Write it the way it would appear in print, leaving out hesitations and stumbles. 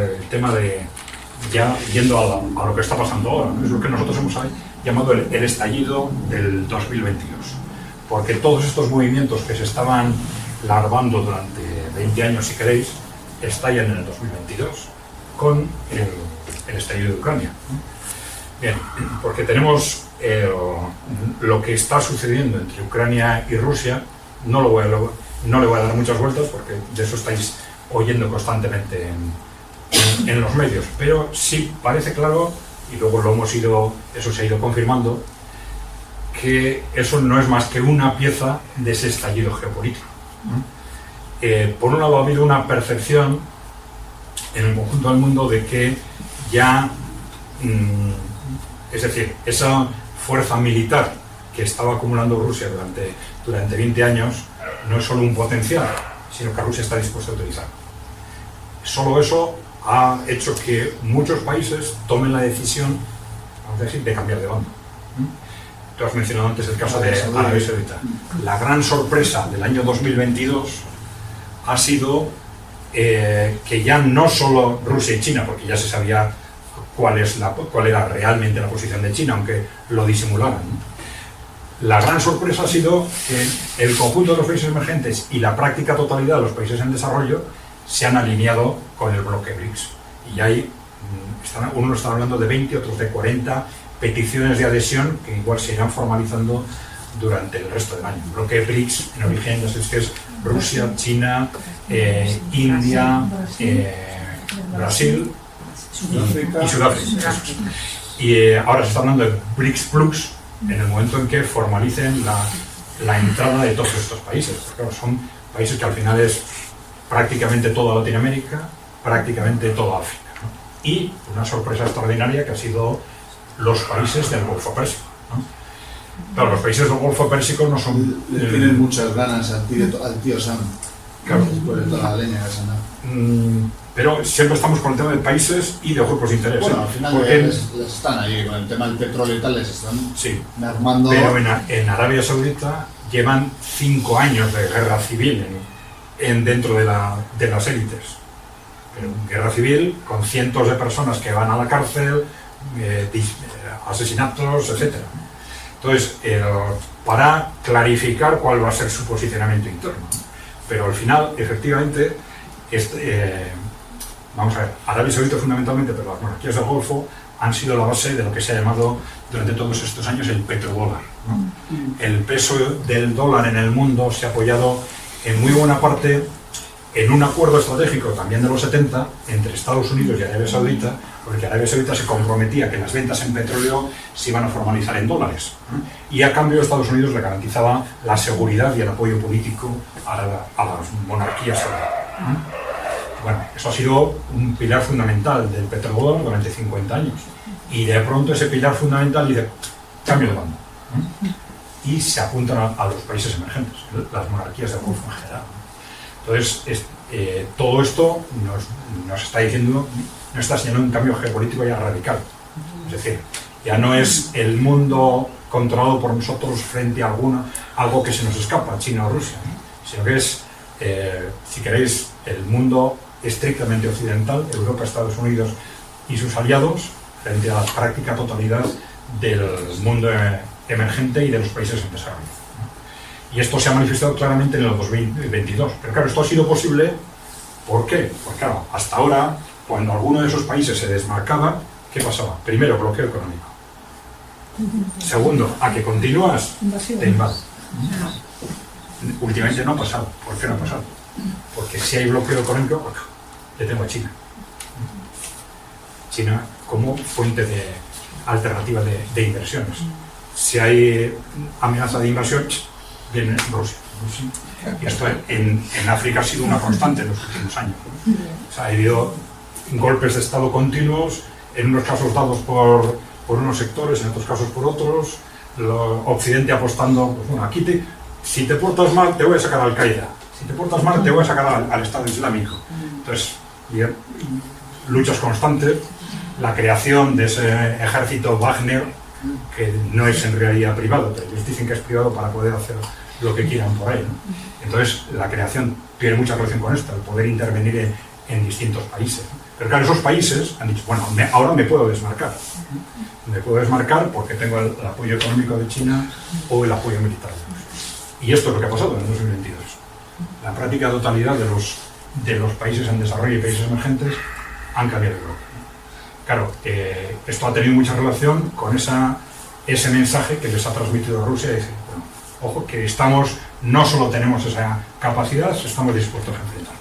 el tema de, ya yendo a lo que está pasando ahora, ¿no? Es lo que nosotros hemos llamado el estallido del 2022, porque todos estos movimientos que se estaban larvando durante 20 años, si queréis, estallan en el 2022 con el estallido de Ucrania. Bien, porque tenemos lo que está sucediendo entre Ucrania y Rusia. No le voy a dar muchas vueltas porque de eso estáis oyendo constantemente en los medios, pero sí parece claro, y luego eso se ha ido confirmando, que eso no es más que una pieza de ese estallido geopolítico. Por un lado, ha habido una percepción en el conjunto del mundo de que ya, es decir, esa fuerza militar que estaba acumulando Rusia durante 20 años no es solo un potencial, sino que Rusia está dispuesta a utilizarlo. Solo eso ha hecho que muchos países tomen la decisión, vamos a decir, de cambiar de bando. Tú has mencionado antes el caso de Arabia Saudita. La gran sorpresa del año 2022 ha sido que ya no solo Rusia y China, porque ya se sabía cuál era realmente la posición de China, aunque lo disimularan, ¿no? La gran sorpresa ha sido que el conjunto de los países emergentes y la práctica totalidad de los países en desarrollo se han alineado con el bloque BRICS. Y ahí unos están hablando de 20, otros de 40 peticiones de adhesión que igual se irán formalizando durante el resto del año. El bloque BRICS, en origen, ya sabéis que es Rusia, China, India, Brasil y Sudáfrica. Y ahora se está hablando de BRICS Plus en el momento en que formalicen la entrada de todos estos países. Porque, claro, son países que al final es prácticamente toda Latinoamérica, prácticamente toda África, ¿no? Y una sorpresa extraordinaria que ha sido los países del Golfo Pérsico, ¿no? Claro, los países del Golfo Pérsico no son... Le tienen muchas ganas al tío Sam. Claro. Después de toda la leña que se han... Pero siempre estamos con el tema de países y de grupos de interés. Bueno, al final les están ahí, con el tema del petróleo y tal, les están armando... Pero en Arabia Saudita llevan 5 años de guerra civil dentro de las élites. Pero guerra civil con cientos de personas que van a la cárcel, asesinatos, etc. Entonces, para clarificar cuál va a ser su posicionamiento interno. Pero al final, efectivamente, vamos a ver, Arabia Saudita fundamentalmente, pero las monarquías del Golfo han sido la base de lo que se ha llamado durante todos estos años el petrodólar, ¿no? El peso del dólar en el mundo se ha apoyado en muy buena parte en un acuerdo estratégico también de los 70 entre Estados Unidos y Arabia Saudita, porque Arabia Saudita se comprometía que las ventas en petróleo se iban a formalizar en dólares, ¿no? Y a cambio Estados Unidos le garantizaba la seguridad y el apoyo político a las monarquías sauditas, ¿no? Bueno, eso ha sido un pilar fundamental del petrodólar durante 50 años. Y de pronto ese pilar fundamental dice, cambio de bando, ¿no? Y se apuntan a los países emergentes, las monarquías del Golfo en general. Entonces, todo esto nos está diciendo, nos está señalando un cambio geopolítico ya radical. Es decir, ya no es el mundo controlado por nosotros frente a algo que se nos escapa, China o Rusia, ¿no? Sino que es, si queréis, el mundo estrictamente occidental, Europa, Estados Unidos y sus aliados, frente a la práctica totalidad del mundo emergente y de los países en desarrollo, ¿no? Y esto se ha manifestado claramente en el 2022. Pero claro, esto ha sido posible, ¿por qué? Porque claro, hasta ahora, cuando alguno de esos países se desmarcaba, ¿qué pasaba? Primero, bloqueo económico. Segundo, a que continúas, te invaden. Últimamente no ha pasado. ¿Por qué no ha pasado? Porque si hay bloqueo económico, le tengo a China. China como fuente alternativa de inversiones. Si hay amenaza de invasión, viene Rusia. Y esto en África ha sido una constante en los últimos años, ¿no? O sea, ha habido golpes de Estado continuos, en unos casos dados por unos sectores, en otros casos por otros. Occidente apostando, pues bueno, si te portas mal, te voy a sacar a Al-Qaeda. Si te portas mal, te voy a sacar al Estado Islámico. Entonces, luchas constantes, la creación de ese ejército Wagner, que no es en realidad privado, pero ellos dicen que es privado para poder hacer lo que quieran por ahí, ¿no? Entonces, la creación tiene mucha relación con esto, el poder intervenir en distintos países, ¿no? Pero claro, esos países han dicho, bueno, ahora me puedo desmarcar. Me puedo desmarcar porque tengo el apoyo económico de China o el apoyo militar de Rusia. Y esto es lo que ha pasado en el 2022. La práctica totalidad de los países en desarrollo y países emergentes han cambiado de bloque. Claro, esto ha tenido mucha relación con ese mensaje que les ha transmitido Rusia y decir, bueno, ojo, que no solo tenemos esa capacidad, estamos dispuestos a enfrentar.